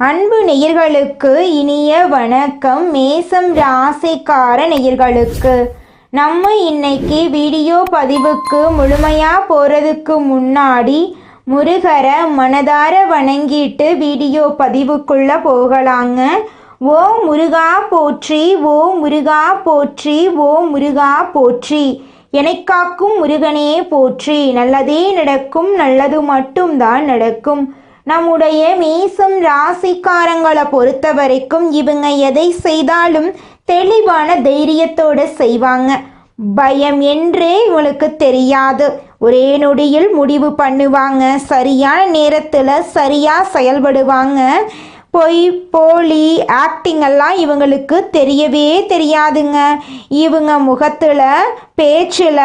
அன்பு நேயர்களுக்கு இனிய வணக்கம். மேசம் ராசிக்கார நேயர்களுக்கு நம்ம இன்னைக்கு வீடியோ பதிவுக்கு முழுமையாக போகிறதுக்கு முன்னாடி முருகரை மனதார வணங்கிட்டு வீடியோ பதிவுக்குள்ளே போகலாங்க. ஓ முருகா போற்றி, ஓ முருகா போற்றி, ஓ முருகா போற்றி, எனக்காக்கும் முருகனே போற்றி. நல்லதே நடக்கும், நல்லது மட்டும்தான் நடக்கும். நம்முடைய மேசம் ராசிக்காரங்களை பொறுத்த வரைக்கும் இவங்க எதை செய்தாலும் தெளிவான தைரியத்தோடு செய்வாங்க. பயம் என்றே இவங்களுக்கு தெரியாது. ஒரே நொடியில் முடிவு பண்ணுவாங்க. சரியான நேரத்தில் சரியாக செயல்படுவாங்க. பொய் போலி ஆக்டிங் எல்லாம் இவங்களுக்கு தெரியவே தெரியாதுங்க. இவங்க முகத்தில் பேச்சில்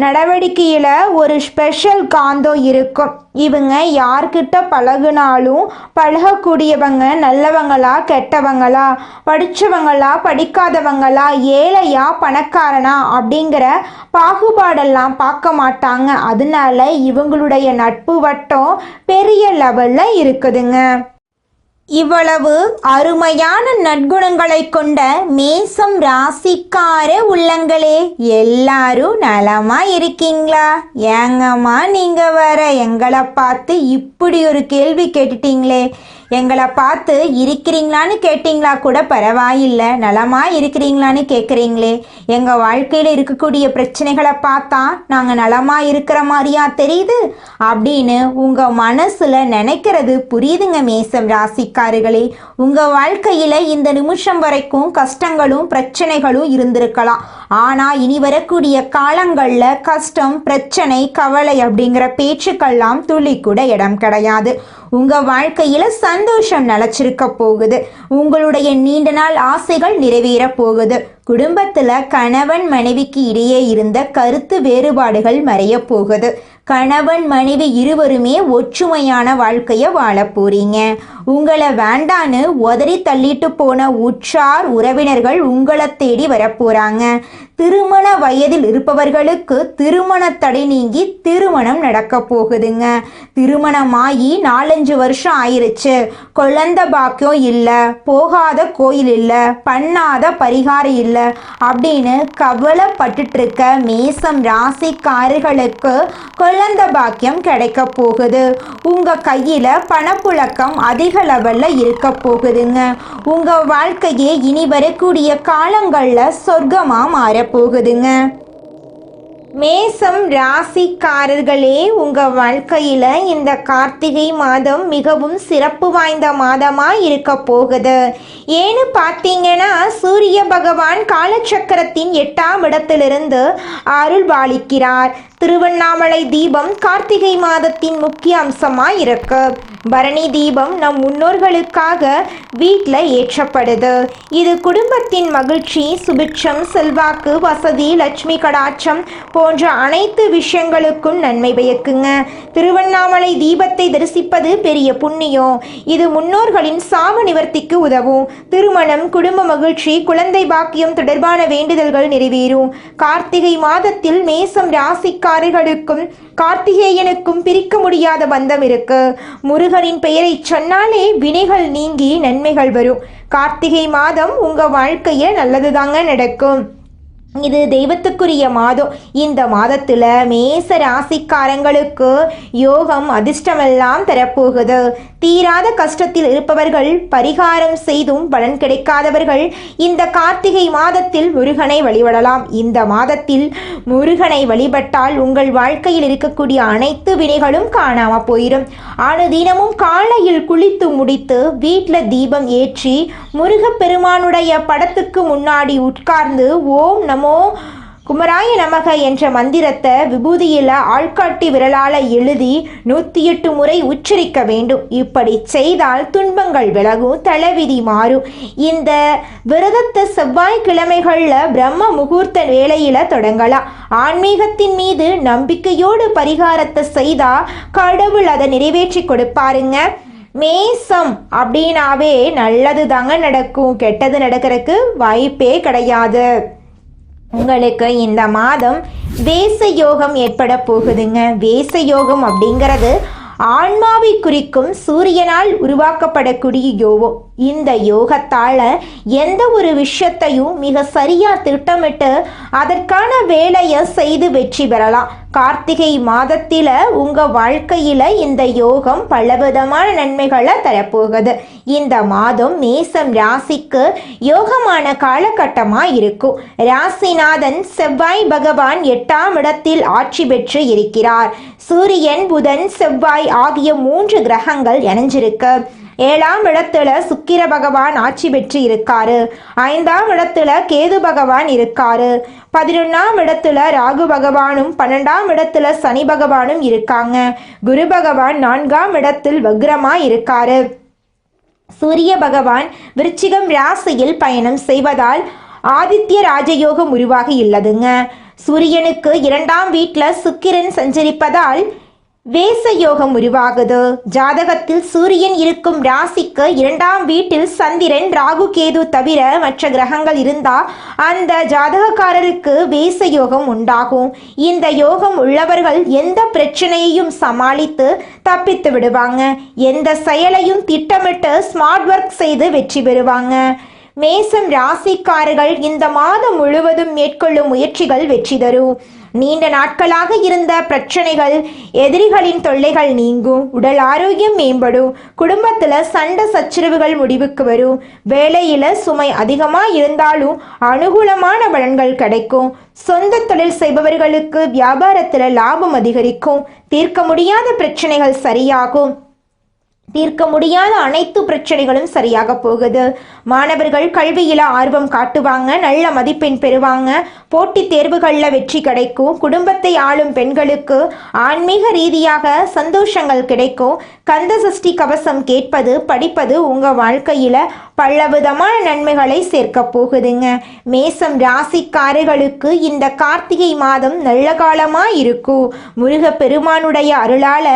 நடவடிக்கையில் ஒரு ஸ்பெஷல் காந்தம் இருக்கும். இவங்க யார்கிட்ட பழகுனாலும் பழகக்கூடியவங்க நல்லவங்களா கெட்டவங்களா, படித்தவங்களா படிக்காதவங்களா, ஏழையா பணக்காரனா அப்படிங்கிற பாகுபாடெல்லாம் பார்க்க மாட்டாங்க. அதனால இவங்களுடைய நட்பு வட்டம் பெரிய லெவலில் இருக்குதுங்க. இவ்வளவு அருமையான நற்குணங்களை கொண்ட மேசம் ராசிக்கார உள்ளங்களே, எல்லாரும் நலமா இருக்கீங்களா? ஏங்கம்மா நீங்க வர எங்களை பார்த்து இப்படி ஒரு கேள்வி கேட்டுட்டீங்களே. எங்களை பார்த்து இருக்கிறீங்களான்னு கேட்டிங்களா கூட பரவாயில்லை, நலமா இருக்கிறீங்களான்னு கேட்குறீங்களே. எங்கள் வாழ்க்கையில் இருக்கக்கூடிய பிரச்சனைகளை பார்த்தா நாங்கள் நலமா இருக்கிற மாதிரியா தெரியுது அப்படின்னு உங்கள் மனசில் நினைக்கிறது புரியுதுங்க மேசம் ராசிக்காரர்களே. உங்கள் வாழ்க்கையில் இந்த நிமிஷம் வரைக்கும் கஷ்டங்களும் பிரச்சனைகளும் இருந்திருக்கலாம். ஆனால் இனி வரக்கூடிய காலங்களில் கஷ்டம், பிரச்சனை, கவலை அப்படிங்கிற பேச்சுக்கெல்லாம் துளி கூட இடம் கிடையாது. உங்கள் வாழ்க்கையில் சந்தோஷம் நிலச்சிருக்க போகுது. உங்களுடைய நீண்ட நாள் ஆசைகள் நிறைவேற போகுது. குடும்பத்தில் கணவன் மனைவிக்கு இடையே இருந்த கருத்து வேறுபாடுகள் மறைய போகுது. கணவன் மனைவி இருவருமே ஒற்றுமையான வாழ்க்கையை வாழ போறீங்க. உங்களை வேண்டான்னு உதறி தள்ளிட்டு போன உற்றார் உறவினர்கள் உங்களை தேடி வரப்போறாங்க. திருமண வயதில் இருப்பவர்களுக்கு திருமண தடை நீங்கி திருமணம் நடக்க போகுதுங்க. திருமணமாகி 4-5 வருஷம் ஆயிருச்சு, குழந்தை பாக்கியம் இல்லை, போகாத கோயில் இல்லை, பண்ணாத பரிகாரம் இல்லை அப்படின்னு கவலைப்பட்டுட்டு இருக்க மேசம் ராசிக்காரர்களுக்கு குழந்தை பாக்கியம் கிடைக்க போகுது. உங்க கையில பணப்புழக்கம் அதிக லெவலில் இருக்க போகுதுங்க. உங்க வாழ்க்கையே இனி வரக்கூடிய காலங்களில் சொர்க்கமாக மாறப்போகுதுங்க. மேசம் ராசிக்காரர்களே, உங்கள் வாழ்க்கையில் இந்த கார்த்திகை மாதம் மிகவும் சிறப்பு வாய்ந்த மாதமாக இருக்க போகுது. ஏன்னு பார்த்தீங்கன்னா சூரிய பகவான் காலச்சக்கரத்தின் 8ஆம் இடத்திலிருந்து அருள் பாலிக்கிறார். திருவண்ணாமலை தீபம் கார்த்திகை மாதத்தின் முக்கிய அம்சமாக இருக்கு. பரணி தீபம் நம் முன்னோர்களுக்காக வீட்டில் ஏற்றப்படுது. இது குடும்பத்தின் மகிழ்ச்சி, சுபிட்சம், செல்வாக்கு, வசதி, லட்சுமி கடாட்சம் போன்ற அனைத்து விஷயங்களுக்கும் நன்மை பயக்குங்க. திருவண்ணாமலை தீபத்தை தரிசிப்பது பெரிய புண்ணியம். இது முன்னோர்களின் சாப நிவர்த்திக்கு உதவும். திருமணம், குடும்ப மகிழ்ச்சி, குழந்தை பாக்கியம் தொடர்பான வேண்டுதல்கள் நிறைவேறும். கார்த்திகை மாதத்தில் மேசம் ராசிக்காரர்களுக்கும் கார்த்திகேயனுக்கும் பிரிக்க முடியாத பந்தம் இருக்கு. முருகனின் பெயரை சொன்னாலே வினைகள் நீங்கி நன்மைகள் வரும். கார்த்திகை மாதம் உங்க வாழ்க்கையில் நல்லதுதாங்க நடக்கும். இது தெய்வத்துக்குரிய மாதம். இந்த மாதத்தில் மேச ராசிக்காரங்களுக்கு யோகம் அதிர்ஷ்டமெல்லாம் தரப்போகுது. தீராத கஷ்டத்தில் இருப்பவர்கள், பரிகாரம் செய்தும் பலன் கிடைக்காதவர்கள் இந்த கார்த்திகை மாதத்தில் முருகனை வழிபடலாம். இந்த மாதத்தில் முருகனை வழிபட்டால் உங்கள் வாழ்க்கையில் இருக்கக்கூடிய அனைத்து வினைகளும் காணாமல் போயிடும். அனுதினமும் காலையில் குளித்து முடித்து வீட்டில் தீபம் ஏற்றி முருகப்பெருமானுடைய படத்துக்கு முன்னாடி உட்கார்ந்து ஓம் நமோ குமராய நமக என்ற மந்திரத்தை விபூதியில் ஆள்காட்டி விரலால் எழுதி 108 முறை உச்சரிக்க வேண்டும். இப்படி செய்தால் துன்பங்கள் விலகும், தலைவிதி மாறும். இந்த விரதத்தை செவ்வாய்க்கிழமைகளில் பிரம்ம முகூர்த்த வேளையில் தொடங்கலாம். ஆன்மீகத்தின் மீது நம்பிக்கையோடு பரிகாரத்தை செய்தால் கடவுள் அதை நிறைவேற்றி கொடுப்பாருங்க. மேசம் அப்படின்னாவே நல்லது தாங்க நடக்கும், கெட்டது நடக்கிறதுக்கு வாய்ப்பே கிடையாது. உங்களுக்கு இந்த மாதம் வேச யோகம் ஏற்பட போகுதுங்க. வேச யோகம் அப்படிங்கிறது ஆன்மாவை குறிக்கும் சூரியனால் உருவாக்கப்படக்கூடிய யோகம். இந்த யோகத்தால் எந்த ஒரு விஷயத்தையும் மிக சரியாக திட்டமிட்டு அதற்கான வேலையை செய்து வெற்றி பெறலாம். கார்த்திகை மாதத்தில் உங்கள் வாழ்க்கையில் இந்த யோகம் பலவிதமான நன்மைகளை தரப்போகுது. இந்த மாதம் மேசம் ராசிக்கு யோகமான காலகட்டமாக இருக்கும். ராசிநாதன் செவ்வாய் பகவான் 8ஆம் இடத்தில் ஆட்சி பெற்று இருக்கிறார். சூரியன், புதன், செவ்வாய் ஆகிய 3 கிரகங்கள் இணைஞ்சிருக்கு. 7ஆம் இடத்துல சுக்கிர பகவான் ஆட்சி பெற்று இருக்காரு. 5ஆம் இடத்துல கேது பகவான் இருக்காரு. 11ஆம் இடத்துல ராகு பகவானும் 12ஆம் இடத்துல சனி பகவானும் இருக்காங்க. குரு பகவான் 4ஆம் இடத்தில் வக்ரமா இருக்காரு. சூரிய பகவான் விருச்சிகம் ராசியில் பயணம் செய்வதால் ஆதித்ய ராஜயோகம் உருவாகி உள்ளதுங்க. சூரியனுக்கு 2ஆம் வீட்டில் சுக்கிரன் சஞ்சரிப்பதால் வேச யோகம் உருவாகுது. ஜாதகத்தில் சூரியன் இருக்கும் ராசிக்கு 2ஆம் வீட்டில் சந்திரன், ராகு, கேது தவிர மற்ற கிரகங்கள் இருந்தால் அந்த ஜாதகக்காரருக்கு வேச யோகம் உண்டாகும். இந்த யோகம் உள்ளவர்கள் எந்த பிரச்சனையையும் சமாளித்து தப்பித்து விடுவாங்க. எந்த செயலையும் திட்டமிட்டு ஸ்மார்ட் ஒர்க் செய்து வெற்றி பெறுவாங்க. மேசம் ராசிக்காரர்கள் இந்த மாதம் முழுவதும் மேற்கொள்ளும் முயற்சிகள் வெற்றி தரும். நீண்ட நாட்களாக இருந்த பிரச்சனைகள், எதிரிகளின் தொல்லைகள் நீங்கும். உடல் ஆரோக்கியம் மேம்படும். குடும்பத்தில் சண்டை சச்சரவுகள் முடிவுக்கு வரும். வேலையில் சுமை அதிகமாக இருந்தாலும் அனுகூலமான பலன்கள் கிடைக்கும். சொந்த தொழில் செய்பவர்களுக்கு வியாபாரத்தில் லாபம் அதிகரிக்கும். தீர்க்க முடியாத பிரச்சனைகள் சரியாகும். தீர்க்க முடியாத அனைத்து பிரச்சனைகளும் சரியாக போகுது. மாணவர்கள் கல்வியில் ஆர்வம் காட்டுவாங்க. நல்ல மதிப்பெண் பெறுவாங்க. போட்டித் தேர்வுகளில் வெற்றி கிடைக்கும். குடும்பத்தை ஆளும் பெண்களுக்கு ஆன்மீக ரீதியாக சந்தோஷங்கள் கிடைக்கும். கந்த சஷ்டி கவசம் கேட்பது, படிப்பது உங்கள் வாழ்க்கையில் பலவிதமான நன்மைகளை சேர்க்க போகுதுங்க. மேசம் ராசிக்காரர்களுக்கு இந்த கார்த்திகை மாதம் நல்ல காலமாக இருக்கும். முருக பெருமானுடைய அருளால்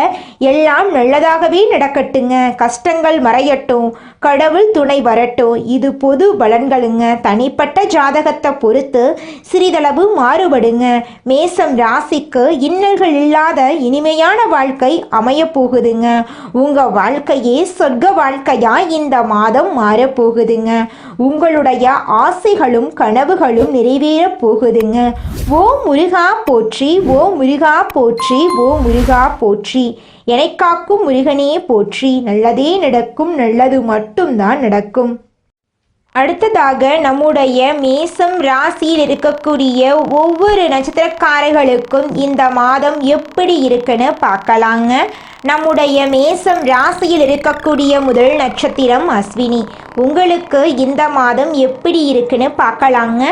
எல்லாம் நல்லதாகவே நடக்கட்டுங்க. கஷ்டங்கள் மறையட்டும். கடவுள் துணை வரட்டும். இது பொது பலன்களுங்க. தனிப்பட்ட ஜாதகத்தை பொறுத்து சிறிதளவு மாறுபடுங்க. மேசம் ராசிக்கு இன்னல்கள் இல்லாத இனிமையான வாழ்க்கை அமைய போகுதுங்க. உங்கள் வாழ்க்கையே சொர்க்க வாழ்க்கையா இந்த மாதம் மாறப்போகுதுங்க. உங்களுடைய ஆசைகளும் கனவுகளும் நிறைவேற போகுதுங்க. ஓ முருகா போற்றி, ஓ முருகா போற்றி, ஓ முருகா போற்றி. என்னை காக்கும் முருகனே போற்றி. நல்லதே நடக்கும். நல்லது மட்டும்தான் நடக்கும். அடுத்ததாக நம்முடைய மேசம் ராசியில் இருக்கக்கூடிய ஒவ்வொரு நட்சத்திரக்காரர்களுக்கும் இந்த மாதம் எப்படி இருக்குன்னு பார்க்கலாங்க. நம்முடைய மேசம் ராசியில் இருக்கக்கூடிய முதல் நட்சத்திரம் அஸ்வினி. உங்களுக்கு இந்த மாதம் எப்படி இருக்குன்னு பார்க்கலாங்க.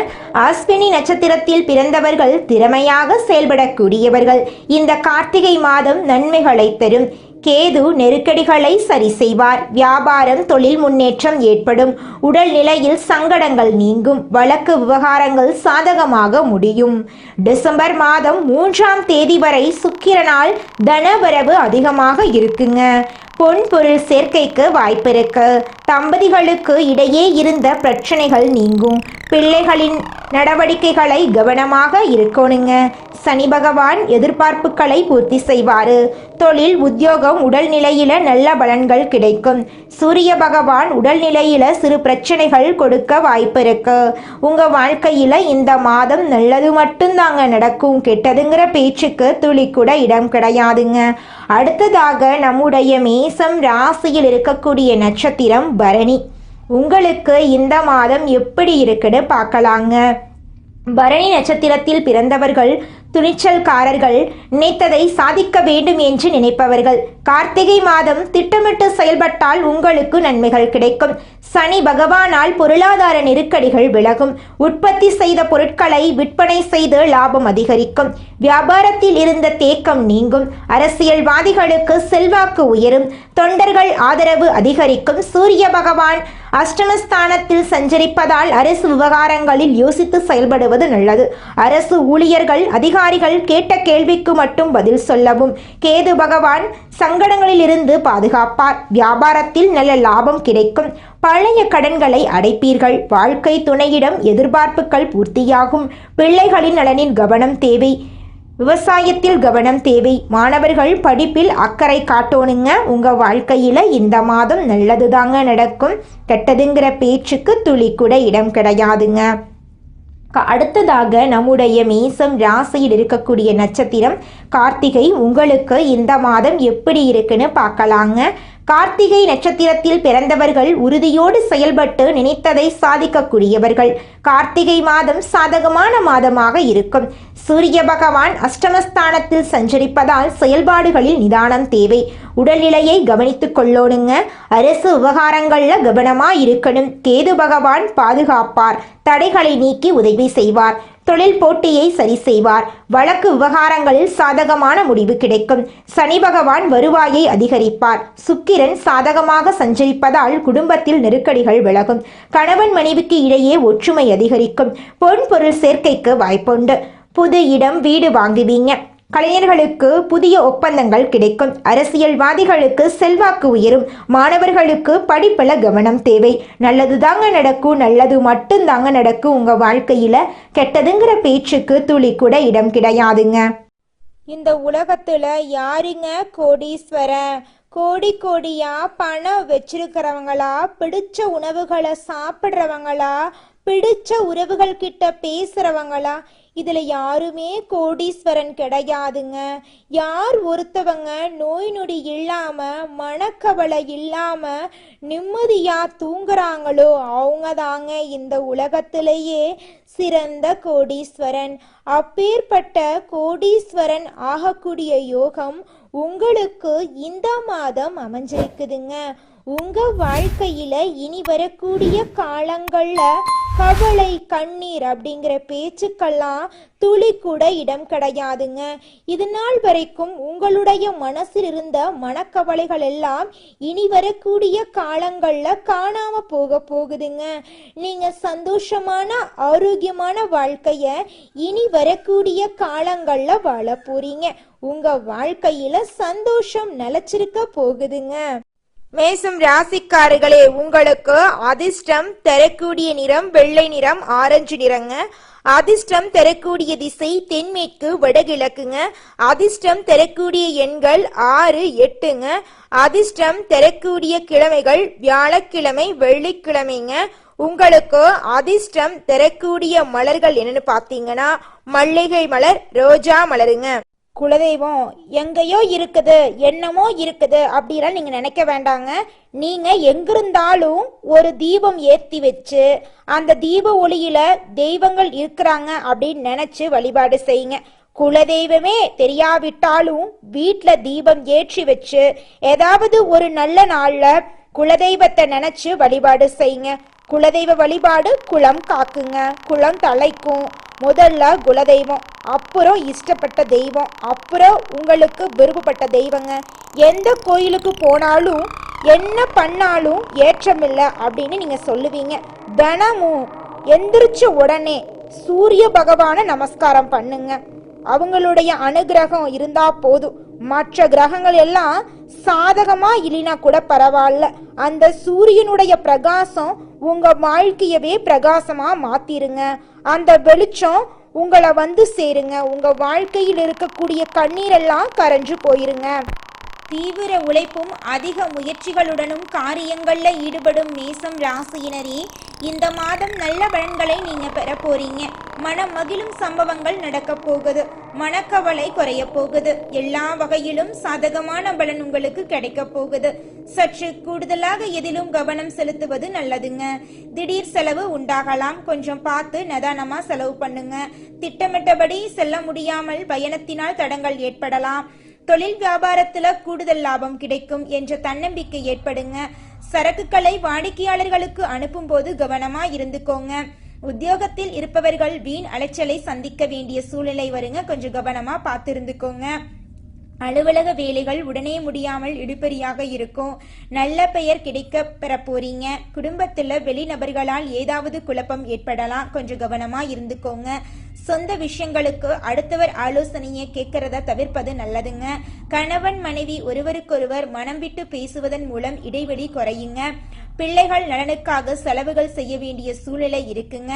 அஸ்வினி நட்சத்திரத்தில் பிறந்தவர்கள் திறமையாக செயல்படக்கூடியவர்கள். இந்த கார்த்திகை மாதம் நன்மைகளை தரும். கேது நெருக்கடிகளை சரி செய்வார். வியாபாரம், தொழில் முன்னேற்றம் ஏற்படும். உடல் நிலையில் சங்கடங்கள் நீங்கும். வழக்கு விவகாரங்கள் சாதகமாக முடியும். டிசம்பர் மாதம் 3ஆம் தேதி வரை சுக்கிரனால் தனவரவு அதிகமாக இருக்குங்க. பொன் பொருள் சேர்க்கைக்கு வாய்ப்பு இருக்கு. தம்பதிகளுக்கு இடையே இருந்த பிரச்சனைகள் நீங்கும். பிள்ளைகளின் நடவடிக்கைகளை கவனமாக இருக்கணுங்க. சனி பகவான் எதிர்பார்ப்புகளை பூர்த்தி செய்வார். தொழில், உத்தியோகம், உடல்நிலையில நல்ல பலன்கள் கிடைக்கும். சூரிய பகவான் உடல்நிலையில சிறு பிரச்சனைகள் கொடுக்க வாய்ப்பு இருக்கு. உங்க வாழ்க்கையில இந்த மாதம் நல்லது மட்டும்தாங்க நடக்கும். கெட்டதுங்கிற பேச்சுக்கு துளி கூட இடம் கிடையாதுங்க. அடுத்ததாக நம்முடைய மேசம் ராசியில் இருக்கக்கூடிய நட்சத்திரம் பரணி. உங்களுக்கு இந்த மாதம் எப்படி இருக்குன்னு பார்க்கலாங்க. பரணி நட்சத்திரத்தில் பிறந்தவர்கள் துணிச்சல்காரர்கள். நினைத்ததை சாதிக்க வேண்டும் என்று நினைப்பவர்கள். கார்த்திகை மாதம் திட்டமிட்டு செயல்பட்டால் உங்களுக்கு நன்மைகள் கிடைக்கும். சனி பகவானால் பொருளாதார நெருக்கடிகள் விலகும். உற்பத்தி செய்த பொருட்களை விற்பனை செய்து லாபம் அதிகரிக்கும். வியாபாரத்தில் இருந்த தேக்கம் நீங்கும். அரசியல்வாதிகளுக்கு செல்வாக்கு உயரும். தொண்டர்கள் ஆதரவு அதிகரிக்கும். சூரிய பகவான் அஷ்டமஸ்தானத்தில் சஞ்சரிப்பதால் அரசு விவகாரங்களில் யோசித்து செயல்படுவது நல்லது. அரசு ஊழியர்கள், அதிகாரிகள் கேட்ட கேள்விக்கு மட்டும் பதில் சொல்லவும். கேது பகவான் சங்கடங்களில் இருந்து பாதுகாப்பார். வியாபாரத்தில் நல்ல லாபம் கிடைக்கும். பழைய கடன்களை அடைப்பீர்கள். வாழ்க்கை துணையிடம் எதிர்பார்ப்புகள் பூர்த்தியாகும். பிள்ளைகளின் நலனில் கவனம் தேவை. விவசாயத்தில் கவனம் தேவை. மாணவர்கள் படிப்பில் அக்கறை காட்டோனுங்க. உங்கள் வாழ்க்கையில் இந்த மாதம் நல்லது தாங்க நடக்கும். கெட்டதுங்கிற பேச்சுக்கு துளி கூட இடம் கிடையாதுங்க. அடுத்ததாக நம்முடைய மேசம் ராசியில் இருக்கக்கூடிய நட்சத்திரம் கார்த்திகை. உங்களுக்கு இந்த மாதம் எப்படி இருக்குன்னு பார்க்கலாங்க. கார்த்திகை நட்சத்திரத்தில் பிறந்தவர்கள் உறுதியோடு செயல்பட்டு நினைத்ததை சாதிக்கக்கூடியவர்கள். கார்த்திகை மாதம் சாதகமான மாதமாக இருக்கும். சூரிய பகவான் அஷ்டமஸ்தானத்தில் சஞ்சரிப்பதால் செயல்பாடுகளில் நிதானம் தேவை. உடல்நிலையை கவனித்துக் கொள்ளோனுங்க. அரசு விவகாரங்களில் கவனமாக இருக்கணும். கேது பகவான் பாதுகாப்பார். தடைகளை நீக்கி உதவி செய்வார். தொழில் போட்டியை சரி செய்வார். வழக்கு விவகாரங்களில் சாதகமான முடிவு கிடைக்கும். சனி பகவான் வருவாயை அதிகரிப்பார். சுக்கிரன் சாதகமாக சஞ்சரிப்பதால் குடும்பத்தில் நெருக்கடிகள் விலகும். கணவன் மனைவிக்கு இடையே ஒற்றுமை அதிகரிக்கும். பொன் பொருள் சேர்க்கைக்கு வாய்ப்புண்டு. புது இடம் வீடு வாங்குவீங்க. கலைஞர்களுக்கு புதிய ஒப்பந்தங்கள் கிடைக்கும். அரசியல்வாதிகளுக்கு செல்வாக்கு உயரும். மாணவர்களுக்கு படிப்பில் கவனம் தேவை. நல்லது தாங்க நடக்கும். நல்லது மட்டும் தாங்க நடக்கும். உங்கள் வாழ்க்கையில் கெட்டதுங்கிற பேச்சுக்கு துளி கூட இடம் கிடையாதுங்க. இந்த உலகத்தில் யாருங்க கோடீஸ்வரன்? கோடி கோடியா பணம் வச்சிருக்கிறவங்களா, பிடிச்ச உணவுகளை சாப்பிட்றவங்களா, பிடிச்ச உறவுகள் கிட்ட பேசுறவங்களா? இதுல யாருமே கோடீஸ்வரன் கிடையாதுங்க. யார் ஒருத்தவங்க நோய் நொடி இல்லாம மனக்கவலை இல்லாம நிம்மதியா தூங்குறாங்களோ அவங்க தாங்க இந்த உலகத்திலேயே சிறந்த கோடீஸ்வரன். அப்பேற்பட்ட கோடீஸ்வரன் ஆகக்கூடிய யோகம் உங்களுக்கு இந்த மாதம் அமைஞ்சிருக்குதுங்க. உங்க வாழ்க்கையில இனி வரக்கூடிய காலங்கள்ல கவலை கண்ணீர் அப்படிங்கிற பேச்சுக்கெல்லாம் துளி கூட இடம் கிடையாதுங்க. இது நாள் வரைக்கும் உங்களுடைய மனசில் இருந்த மனக்கவலைகள் எல்லாம் இனி வரக்கூடிய காலங்கள்ல காணாம போகுதுங்க. நீங்க சந்தோஷமான ஆரோக்கியமான வாழ்க்கைய இனி வரக்கூடிய காலங்கள்ல வாழ போறீங்க. உங்க வாழ்க்கையில சந்தோஷம் நிலைச்சிருக்க போகுதுங்க. மேசம் ராசிக்காரர்களே, உங்களுக்கு அதிர்ஷ்டம் தரக்கூடிய நிறம் வெள்ளை நிறம், ஆரஞ்சு நிறங்க. அதிர்ஷ்டம் தரக்கூடிய திசை தென்மேற்கு வடகிழக்குங்க. அதிர்ஷ்டம் தரக்கூடிய எண்கள் 6, 8ங்க. அதிர்ஷ்டம் தரக்கூடிய கிழமைகள் வியாழக்கிழமை, வெள்ளிக்கிழமைங்க. உங்களுக்கு அதிர்ஷ்டம் தரக்கூடிய மலர்கள் என்னன்னு பார்த்தீங்கன்னா மல்லிகை மலர், ரோஜா மலருங்க. குலதெய்வம் எங்கேயோ இருக்குது, என்னமோ இருக்குது அப்படிலாம் நீங்க நினைக்க வேண்டாங்க. நீங்க எங்கிருந்தாலும் ஒரு தீபம் ஏற்றி வச்சு அந்த தீப ஒளியில தெய்வங்கள் இருக்கிறாங்க அப்படின்னு நினைச்சு வழிபாடு செய்யுங்க. குலதெய்வமே தெரியாவிட்டாலும் வீட்டில் தீபம் ஏற்றி வச்சு ஏதாவது ஒரு நல்ல நாள்ல குலதெய்வத்தை நினைச்சு வழிபாடு செய்யுங்க. குலதெய்வ வழிபாடு குலம் காக்குங்க, குலம் தலைக்கும். முதல்ல குலதெய்வம், அப்புறம் இஷ்டப்பட்ட தெய்வம், அப்புறம் உங்களுக்கு விருப்பப்பட்ட தெய்வங்க. எந்த கோயிலுக்கு போனாலும் என்ன பண்ணாலும் ஏற்றமில்லை அப்படின்னு நீங்க சொல்லுவீங்க. தினமும் எந்திரிச்ச உடனே சூரிய பகவானை நமஸ்காரம் பண்ணுங்க. அவங்களுடைய அனுகிரகம் இருந்தா போதும். மற்ற கிரகங்கள் எல்லாம் சாதகமா இல்லைனா கூட பரவாயில்ல, அந்த சூரியனுடைய பிரகாசம் உங்க வாழ்க்கையவே பிரகாசமா மாத்திருங்க. அந்த வெளிச்சம் உங்களை வந்து சேருங்க. உங்க வாழ்க்கையில் இருக்கக்கூடிய கண்ணீரெல்லாம் கரைஞ்சு போயிருங்க. தீவிர உழைப்பும் அதிக முயற்சிகளுடனும் காரியங்கள்ல ஈடுபடும் மேசம் ராசியினரே, இந்த மாதம் நல்ல பலன்களை நீங்க பெற போறீங்க. மனம் மகிழும் சம்பவங்கள் நடக்க போகுது. மனக்கவலை குறைய போகுது. எல்லா வகையிலும் சாதகமான பலன் உங்களுக்கு கிடைக்க போகுது. சற்று கூடுதலாக எதிலும் கவனம் செலுத்துவது நல்லதுங்க. திடீர் செலவு உண்டாகலாம். கொஞ்சம் பார்த்து நிதானமா செலவு பண்ணுங்க. திட்டமிட்டபடி செல்ல முடியாமல் பயணத்தினால் தடங்கள் ஏற்படலாம். தொழில் வியாபாரத்துல கூடுதல் லாபம் கிடைக்கும் என்ற தன்னம்பிக்கை ஏற்படுங்க. சரக்குகளை வாடிக்கையாளர்களுக்கு அனுப்பும் போது கவனமா இருந்துக்கோங்க. உத்தியோகத்தில் இருப்பவர்கள் வீண் அலைச்சலை சந்திக்க வேண்டிய சூழ்நிலை வருங்க. கொஞ்சம் கவனமா பார்த்து இருந்துக்கோங்க. அலுவலக வேலைகள் உடனே முடியாமல் இழுபறியாக இருக்கும். நல்ல பெயர் கிடைக்க பெற போறீங்க. குடும்பத்துல வெளிநபர்களால் ஏதாவது குழப்பம் ஏற்படலாம். கொஞ்சம் கவனமா இருந்துக்கோங்க. சொந்த விஷயங்களுக்கு அடுத்தவர் ஆலோசனையை கேட்கறத தவிர்ப்பது நல்லதுங்க. கணவன் மனைவி ஒருவருக்கொருவர் மனம் விட்டு பேசுவதன் மூலம் இடைவெளி குறையுங்க. பிள்ளைகள் நலனுக்காக செலவுகள் செய்ய வேண்டிய சூழ்நிலை இருக்குங்க.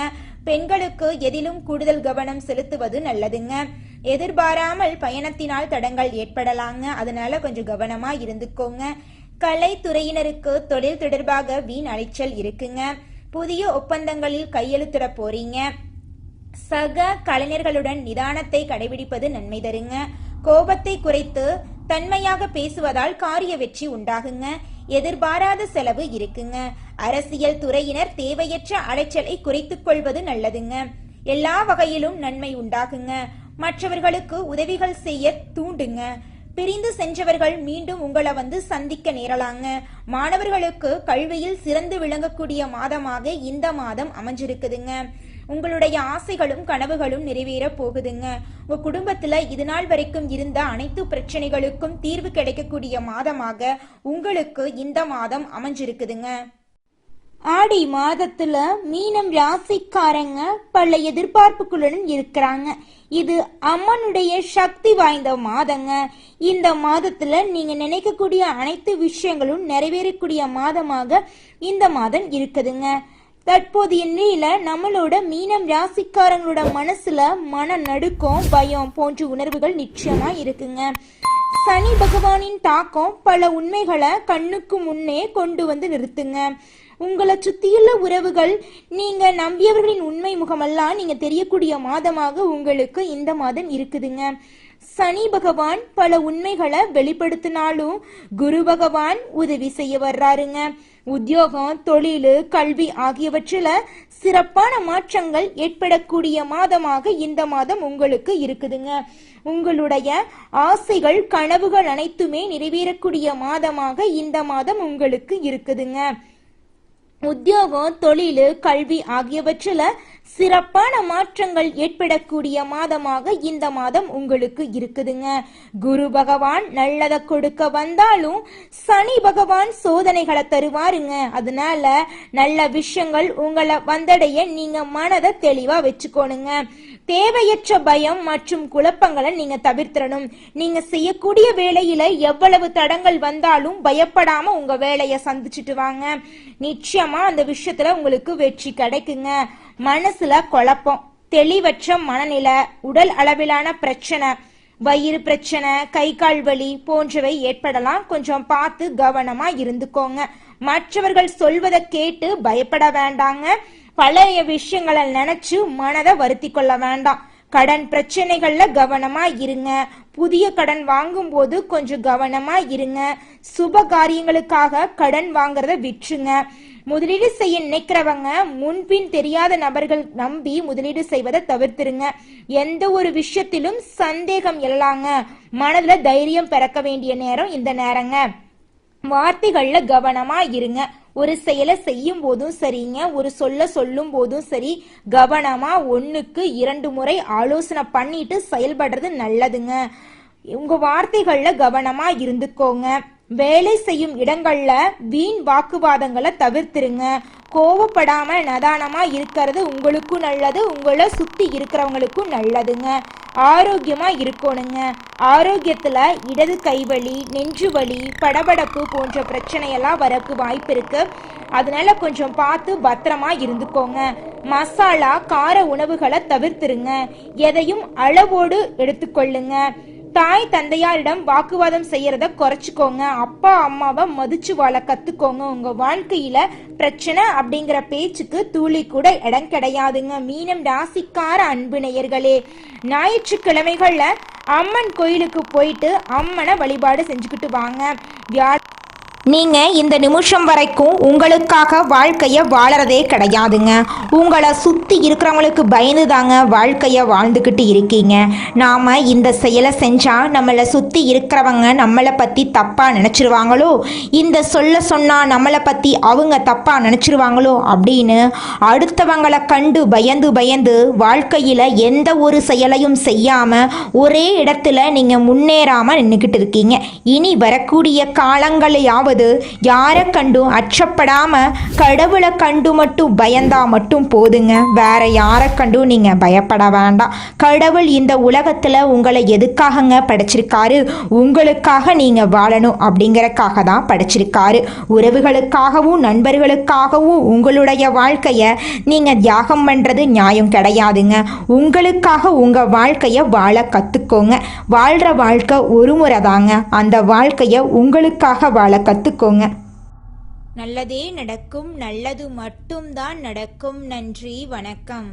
பெண்களுக்கு எதிலும் கூடுதல் கவனம் செலுத்துவது நல்லதுங்க. எதிர்பாராமல் பயணத்தினால் தடங்கள் ஏற்படலாங்க, அதனால கொஞ்சம் கவனமா இருந்துக்கோங்க. கலைத்துறையினருக்கு தொழில் தொடர்பாக வீண் அலைச்சல் இருக்குங்க. புதிய ஒப்பந்தங்களில் கையெழுத்திட போறீங்க. சக கலைஞர்களுடன் நிதானத்தை கடைபிடிப்பது நன்மை தருங்க. கோபத்தை குறைத்து தன்மையாக பேசுவதால் காரிய வெற்றி உண்டாகுங்க. எதிர்பாராத செலவு இருக்குங்க. அரசியல் துறையினர் தேவையற்ற அலைச்சலை குறைத்துக் கொள்வது நல்லதுங்க. எல்லா வகையிலும் நன்மை உண்டாகுங்க. மற்றவர்களுக்கு உதவிகள் செய்ய தூண்டுங்க. பிரிந்து சென்றவர்கள் மீண்டும் உங்களை சந்திக்க நேரலாங்க. மாணவர்களுக்கு கல்வியில் சிறந்து விளங்கக்கூடிய மாதமாக இந்த மாதம் அமைஞ்சிருக்குதுங்க. உங்களுடைய ஆசைகளும் கனவுகளும் நிறைவேற போகுதுங்க. உங்க குடும்பத்துல இது நாள் வரைக்கும் இருந்த அனைத்து பிரச்சனைகளுக்கும் தீர்வு கிடைக்கக்கூடிய மாதமாக உங்களுக்கு இந்த மாதம் அமைஞ்சிருக்குதுங்க. ஆடி மாதத்துல மீனம் ராசிக்காரங்க பல எதிர்பார்ப்புகளுடன் இருக்கிறாங்க. இது அம்மனுடைய சக்தி வாய்ந்த மாதங்க. இந்த மாதத்துல நீங்க நினைக்கக்கூடிய அனைத்து விஷயங்களும் நிறைவேறக்கூடிய மாதமாக இந்த மாதம் இருக்குதுங்க. தற்போதைய நிலையில நம்மளோட மீனம் ராசிக்காரங்களோட மனசுல மன நடுக்கம், பயம் போன்ற உணர்வுகள் நிச்சயமா இருக்குங்க. சனி பகவானின் தாக்கம் பல உண்மைகளை கண்ணுக்கு முன்னே கொண்டு நிறுத்துங்க. உங்களை சுத்தியுள்ள உறவுகள், நீங்க நம்பியவர்களின் உண்மை முகமெல்லாம் நீங்க தெரியக்கூடிய மாதமாக உங்களுக்கு இந்த மாதம் இருக்குதுங்க. சனி பகவான் பல உண்மைகளை வெளிப்படுத்தினாலும் குரு பகவான் உதவி செய்ய வர்றாருங்க. உத்தியோகம், தொழில், கல்வி ஆகியவற்றில் சிறப்பான மாற்றங்கள் ஏற்படக்கூடிய மாதமாக இந்த மாதம் உங்களுக்கு இருக்குதுங்க. உங்களுடைய ஆசைகள், கனவுகள் அனைத்துமே நிறைவேறக்கூடிய மாதமாக இந்த மாதம் உங்களுக்கு இருக்குதுங்க. உத்தியோகம், தொழில், கல்வி ஆகியவற்றில் சிறப்பான மாற்றங்கள் ஏற்படக்கூடிய மாதமாக இந்த மாதம் உங்களுக்கு இருக்குதுங்க. குரு பகவான் நல்லதை கொடுக்க வந்தாலும் சனி பகவான் சோதனைகளை தருவாருங்க. அதனால நல்ல விஷயங்கள் உங்களை வந்தடைய நீங்க மனதை தெளிவா வச்சுக்கோணுங்க. தேவையற்ற பயம் மற்றும் குழப்பங்களை நீங்க தவிர்த்திடணும். நீங்க செய்யக்கூடிய வேலையில எவ்வளவு தடங்கள் வந்தாலும் பயப்படாம உங்க வேலையை சந்திச்சுட்டு வாங்க. நிச்சயமா அந்த விஷயத்துல உங்களுக்கு வெற்றி கிடைக்குங்க. மனசுல குழப்பம், தெளிவற்ற மனநிலை, உடல் அளவிலான பிரச்சனை, வயிறு பிரச்சனை, கை கால் வலி போன்றவை ஏற்படலாம். கொஞ்சம் பார்த்து கவனமா இருந்துக்கோங்க. மற்றவர்கள் சொல்வதை கேட்டு பயப்பட வேண்டாங்க. பழைய விஷயங்களை நினைச்சு மனதை வருத்தி கொள்ள வேண்டாம். கடன் பிரச்சனைகள்ல கவனமா இருங்க. புதிய கடன் வாங்கும் போது கொஞ்சம் கவனமா இருங்க. சுப காரியங்களுக்காக கடன் வாங்குறத விற்றுங்க. முதலீடு செய்ய நினைக்கிறவங்க முன்பின் தெரியாத நபர்கள் நம்பி முதலீடு செய்வதை தவிர்த்துருங்க. எந்த ஒரு விஷயத்திலும் சந்தேகம் எழலாங்க. மனதுல தைரியம் பிறக்க வேண்டிய நேரம் இந்த நேரங்க. வார்த்தைகள்ல கவனமா இருங்க. ஒரு செயலை செய்யும் போதும் சரிங்க, ஒரு சொல்லும் போதும் சரி, கவனமா 1க்கு 2 முறை ஆலோசனை பண்ணிட்டு செயல்படுறது நல்லதுங்க. உங்க வார்த்தைகள்ல கவனமா இருந்துக்கோங்க. வேலை செய்யும் இடங்கள்ல வீண் வாக்குவாதங்களை தவிர்த்துருங்க. கோவப்படாம நிதானமா இருக்கிறது உங்களுக்கும் நல்லது, உங்களை சுத்தி இருக்கிறவங்களுக்கும் நல்லதுங்க. ஆரோக்கியமா இருக்கணுங்க. ஆரோக்கியத்துல இடது கைவலி, நெஞ்சு வலி, படபடப்பு போன்ற பிரச்சனையெல்லாம் வரக்கு வாய்ப்பு இருக்கு. அதனால கொஞ்சம் பார்த்து பத்திரமா இருந்துக்கோங்க. மசாலா, கார உணவுகளை தவிர்த்துருங்க. எதையும் அளவோடு எடுத்துக்கொள்ளுங்க. தாய் தந்தையாரிடம் வாக்குவாதம் செய்யறத குறைச்சிக்கோங்க. அப்பா அம்மாவை மதிச்சு வாழ கத்துக்கோங்க. உங்க வாழ்க்கையில பிரச்சனை அப்படிங்கிற பேச்சுக்கு துளி கூட இடம் கிடையாதுங்க. மீனம் ராசிக்கார அன்பு நேயர்களே, ஞாயிற்றுக்கிழமைகள்ல அம்மன் கோயிலுக்கு போயிட்டு அம்மனை வழிபாடு செஞ்சுக்கிட்டு வாங்க. நீங்கள் இந்த நிமிஷம் வரைக்கும் உங்களுக்காக வாழ்க்கையை வாழறதே கிடையாதுங்க. உங்களை சுற்றி இருக்கிறவங்களுக்கு பயந்து தாங்க வாழ்க்கையை வாழ்ந்துக்கிட்டு இருக்கீங்க. நாம் இந்த செயலை செஞ்சால் நம்மளை சுற்றி இருக்கிறவங்க நம்மளை பற்றி தப்பாக நினச்சிருவாங்களோ, இந்த சொன்னால் நம்மளை பற்றி அவங்க தப்பாக நினச்சிருவாங்களோ அப்படின்னு அடுத்தவங்களை கண்டு பயந்து வாழ்க்கையில் எந்த ஒரு செயலையும் செய்யாமல் ஒரே இடத்துல நீங்கள் முன்னேறாமல் நின்றுக்கிட்டு இருக்கீங்க. இனி வரக்கூடிய காலங்களையாவது அதாவது யாரை கண்டும் அச்சப்படாம கடவுளை கண்டு மட்டும் பயந்தா மட்டும் போதுங்க. வேற யாரை கண்டும் நீங்க பயப்பட வேண்டாம். கடவுள் இந்த உலகத்துல உங்களை எதுக்காகங்க படைச்சிருக்காரு? உங்களுக்காக நீங்க வாழணும் அப்படிங்கறக்காக தான் படைச்சிருக்காரு. உறவுகளுக்காகவும் நண்பர்களுக்காகவும் உங்களுடைய வாழ்க்கைய நீங்க தியாகம் பண்றது நியாயம் கிடையாதுங்க. உங்களுக்காக உங்க வாழ்க்கைய வாழ கத்துக்கோங்க. வாழ்ற வாழ்க்கை ஒரு முறை தாங்க. அந்த வாழ்க்கைய உங்களுக்காக வாழ கத்துக்கோங்க. நல்லதே நடக்கும், நல்லது மட்டும்தான் நடக்கும். நன்றி, வணக்கம்.